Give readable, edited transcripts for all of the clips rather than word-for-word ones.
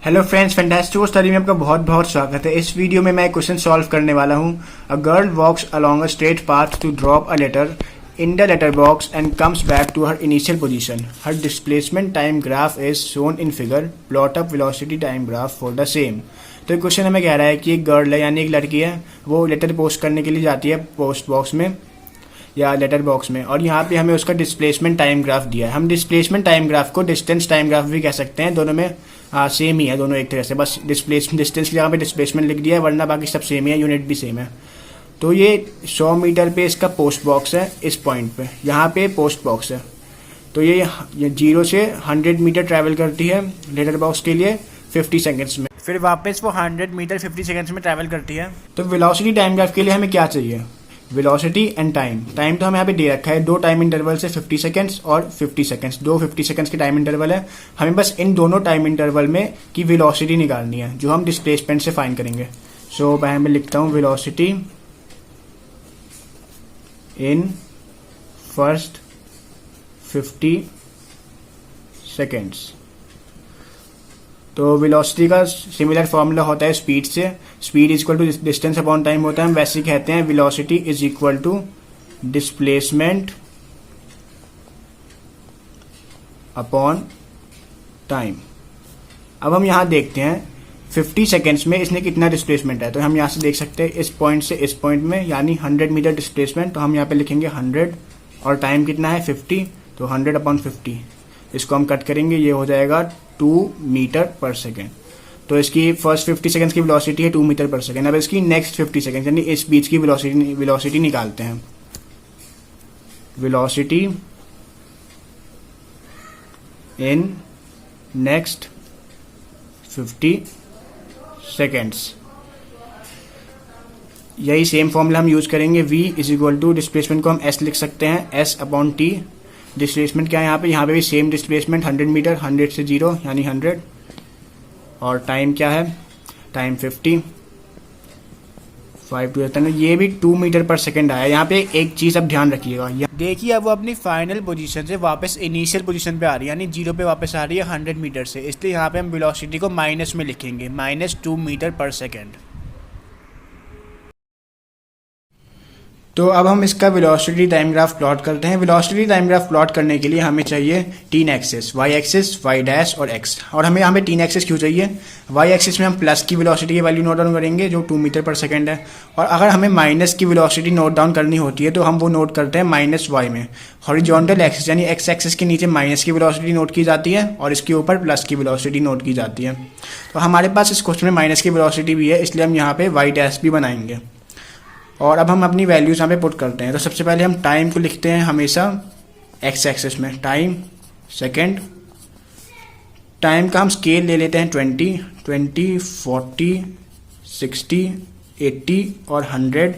Hello friends, फैंटास्टिको study में आपका बहुत बहुत स्वागत है। इस वीडियो में मैं एक क्वेश्चन सॉल्व करने वाला हूँ। A girl walks along a straight path to drop a letter in the letter box and comes back to her initial position. Her displacement time graph is shown in figure. Plot up velocity time graph for the same. तो ये question हमें कह रहा है कि एक girl है, यानी एक लड़की है, वो लेटर पोस्ट करने के लिए जाती है पोस्ट बॉक्स में या लेटर बॉक्स में, और यहाँ पे हमें उसका डिस्प्लेसमेंट टाइम ग्राफ दिया है। हम डिस्प्लेसमेंट टाइम ग्राफ को डिस्टेंस टाइम ग्राफ भी कह सकते हैं, दोनों में सेम ही है, दोनों एक तरह से, बस डिस्टेंस की जगह पे डिस्प्लेसमेंट लिख दिया है, वरना बाकी सब सेम ही है, यूनिट भी सेम है। तो ये 100 मीटर पे इसका पोस्ट बॉक्स है, इस पॉइंट पे यहाँ पे पोस्ट बॉक्स है। तो ये 0 से 100 मीटर ट्रैवल करती है लेटर बॉक्स के लिए 50 सेकेंड्स में, फिर वापस वो 100 मीटर 50 सेकेंड्स में ट्रैवल करती है। तो वेलोसिटी टाइम ग्राफ के लिए हमें क्या चाहिए? Velocity and time. टाइम तो हमें यहाँ पे दे रखा है, दो टाइम इंटरवल से 50 सेकेंड्स और 50 सेकेंड्स, दो 50 सेकेंड्स के टाइम इंटरवल है। हमें बस इन दोनों टाइम इंटरवल में की वेलोसिटी निकालनी है, जो हम डिस्प्लेसमेंट से फाइंड करेंगे। सो मैं लिखता हूँ वेलोसिटी इन फर्स्ट 50 सेकेंड्स। तो वेलोसिटी का सिमिलर फॉर्मूला होता है स्पीड से। Speed is equal to distance upon time होता है। हम वैसे कहते हैं velocity is equal to displacement upon time. अब हम यहाँ देखते हैं 50 सेकेंड्स में इसने कितना डिस्प्लेसमेंट है। तो हम यहाँ से देख सकते हैं इस पॉइंट से इस पॉइंट में, यानी 100 मीटर डिस्प्लेसमेंट। तो हम यहाँ पे लिखेंगे 100 और टाइम कितना है 50, तो 100 अपॉन 50। इसको हम कट करेंगे, ये हो जाएगा 2 मीटर पर सेकेंड। तो इसकी फर्स्ट 50 सेकेंड्स की वेलोसिटी है 2 मीटर पर सेकेंड। अब इसकी नेक्स्ट 50 सेकेंड यानी इस बीच की वेलोसिटी निकालते हैं। वेलोसिटी इन नेक्स्ट 50 सेकेंड्स, यही सेम फॉर्मूला हम यूज करेंगे। v is equal to displacement को हम s लिख सकते हैं, s अपॉन t। डिस्प्लेसमेंट क्या है यहाँ पे भी सेम डिस्प्लेसमेंट 100 मीटर, 100 से 0 यानी 100। और टाइम क्या है? टाइम 50, 5 टू 10, ये भी 2 मीटर पर सेकेंड आया। यहाँ पे एक चीज़ अब ध्यान रखिएगा, देखिए अब वो अपनी फाइनल पोजीशन से वापस इनिशियल पोजीशन पे आ रही है, यानी 0 पे वापस आ रही है 100 मीटर से। इसलिए यहाँ पे हम वेलोसिटी को माइनस में लिखेंगे, -2 मीटर पर सेकेंड। तो अब हम इसका वेलोसिटी टाइम ग्राफ प्लॉट करते हैं। वेलोसिटी टाइम ग्राफ प्लॉट करने के लिए हमें चाहिए 3 axis, y axis, y dash और x। और हमें यहाँ पे 3 एक्सिस क्यों चाहिए? y एक्सिस में हम प्लस की वेलोसिटी की वैल्यू नोट डाउन करेंगे, जो 2 मीटर पर सेकेंड है। और अगर हमें माइनस की वेलोसिटी नोट डाउन करनी होती है तो हम वो नोट करते हैं -y में। हॉरिजॉन्टल एक्सिस यानी x एक्सिस के नीचे माइनस की वेलोसिटी नोट की जाती है और इसके ऊपर प्लस की वेलोसिटी नोट की जाती है। तो हमारे पास इस क्वेश्चन में माइनस की वेलोसिटी भी है, इसलिए हम यहाँ पे y डैश भी बनाएंगे। और अब हम अपनी वैल्यूज यहाँ पे पुट करते हैं। तो सबसे पहले हम टाइम को लिखते हैं हमेशा एक्स एक्सिस में, टाइम सेकेंड। टाइम का हम स्केल ले लेते हैं 20, 40, 60, 80 और 100,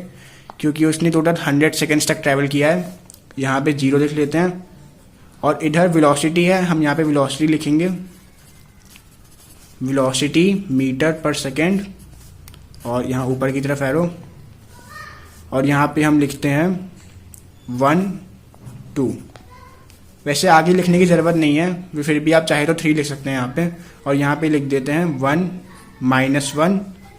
क्योंकि उसने टोटल 100 सेकेंड्स तक ट्रैवल किया है। यहाँ पे 0 लिख लेते हैं। और इधर वेलोसिटी है, हम यहाँ पे वेलोसिटी लिखेंगे, वेलोसिटी मीटर पर सेकेंड, और यहाँ ऊपर की तरफ एरो। और यहाँ पे हम लिखते हैं 1, 2। वैसे आगे लिखने की ज़रूरत नहीं है, फिर भी आप चाहे तो 3 लिख सकते हैं यहाँ पे। और यहाँ पे लिख देते हैं 1, -1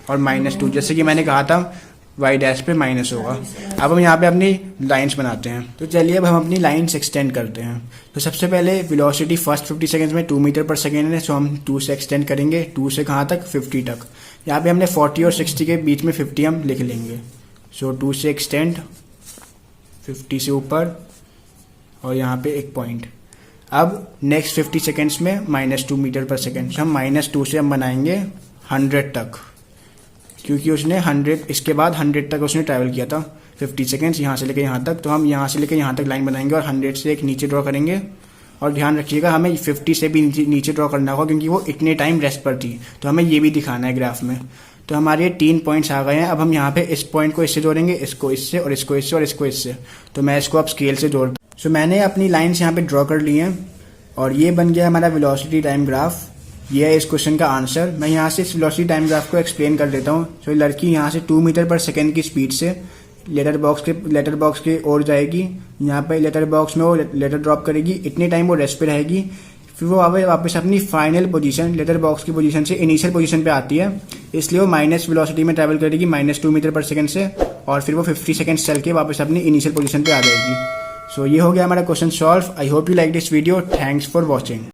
और -2, जैसे कि मैंने कहा था y डैश पे माइनस होगा। अब हम यहाँ पे अपनी लाइंस बनाते हैं। तो चलिए अब हम अपनी लाइंस एक्सटेंड करते हैं। तो सबसे पहले वेलोसिटी फर्स्ट 50 सेकेंड्स में 2 मीटर पर सेकेंड है, सो हम 2 से एक्सटेंड करेंगे। 2 से कहाँ तक? 50 तक। यहाँ पे हमने 40 और 60 के बीच में 50 हम लिख लेंगे। सो 2 से एक्सटेंड 50 से ऊपर, और यहाँ पे एक पॉइंट। अब नेक्स्ट 50 सेकेंड्स में -2 मीटर पर सेकेंड, हम -2 से हम बनाएंगे 100 तक, क्योंकि उसने 100 इसके बाद 100 तक उसने ट्रैवल किया था 50 सेकेंड्स यहाँ से लेकर यहाँ तक। तो हम यहाँ से लेकर यहाँ तक लाइन बनाएंगे और 100 से एक नीचे ड्रॉ करेंगे। और ध्यान रखिएगा हमें 50 से भी नीचे ड्रॉ करना होगा, क्योंकि वो इतने टाइम रेस्ट पर थी। तो हमें ये भी दिखाना है ग्राफ में। तो हमारे 3 पॉइंट्स आ गए हैं। अब हम यहाँ पे इस पॉइंट को इससे जोड़ेंगे, इसको इससे, और इसको इससे, और इसको इससे। तो मैं इसको अब स्केल से जोड़ता हूँ। सो मैंने अपनी लाइन्स यहाँ पे ड्रॉ कर ली हैं, और ये बन गया हमारा वेलोसिटी टाइम ग्राफ। ये है इस क्वेश्चन का आंसर। मैं यहाँ से इस वेलोसिटी टाइम ग्राफ को एक्सप्लेन कर देता हूँ। सो लड़की यहाँ से 2 मीटर पर सेकेंड की स्पीड से लेटर बॉक्स के ओर जाएगी। यहाँ पे लेटर बॉक्स में वो लेटर ड्रॉप करेगी, इतने टाइम वो रेस्ट पे रहेगी। फिर वो वापस अपनी फाइनल पोजीशन लेटर बॉक्स की पोजीशन से इनिशियल पोजीशन पे आती है, इसलिए वो माइनस वेलोसिटी में ट्रैवल करेगी -2 मीटर पर सेकंड से, और फिर वो 50 सेकंड्स चल के वापस अपनी इनिशियल पोजीशन पे आ जाएगी। सो ये हो गया हमारा question solve. I hope you like this video. Thanks for watching.